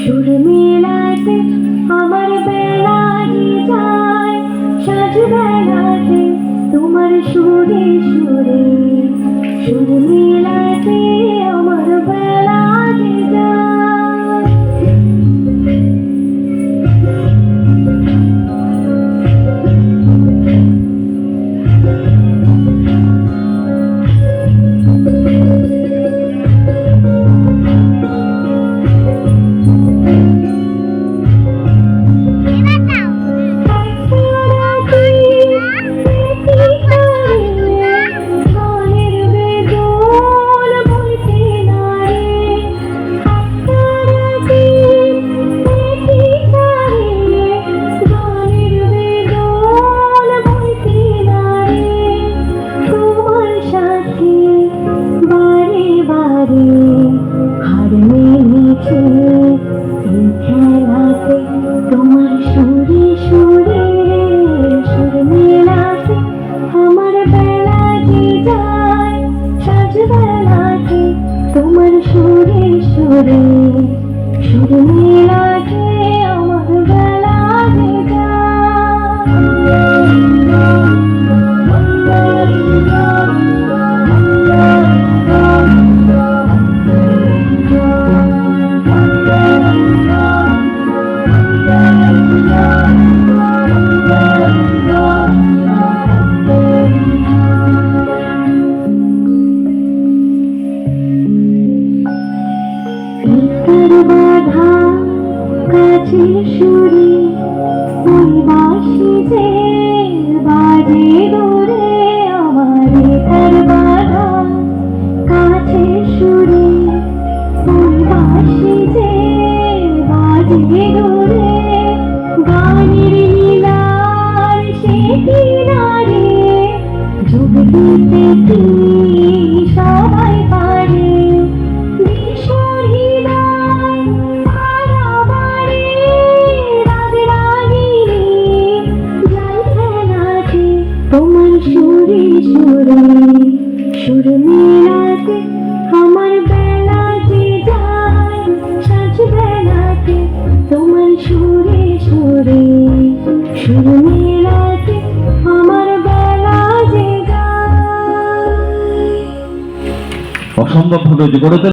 সুর মেলাতে আমার বেলা যায়, সাজ বেলাতে তোমার সুরে সুরে, সুর মেলাতে আমার বেলা যায়। তোমার সুরে সুরে, সুর মেলাতে আমার বেলা যায়, সাজ বেলাতে তোমার সুরে সুরে, সুর মেলাতে আমার বেলা যায়। বাধা কাছে সুরে, ওই বাঁশি যে বাজে দূরে, আমার তার বাধা কাছে সুরে, ওই বাঁশি যে বাজে দূরে, গানের নীলার সে কিনারে, যোগ দিতে কি সবাই পারে, তোমার সুরে সুরে, সুর মেলাতে আমার বেলা যায়, সাজ বেলাতে তোমার সুরে সুরে, সুর মেলাতে আমার বেলা যায়। অসম্ভব ভাবে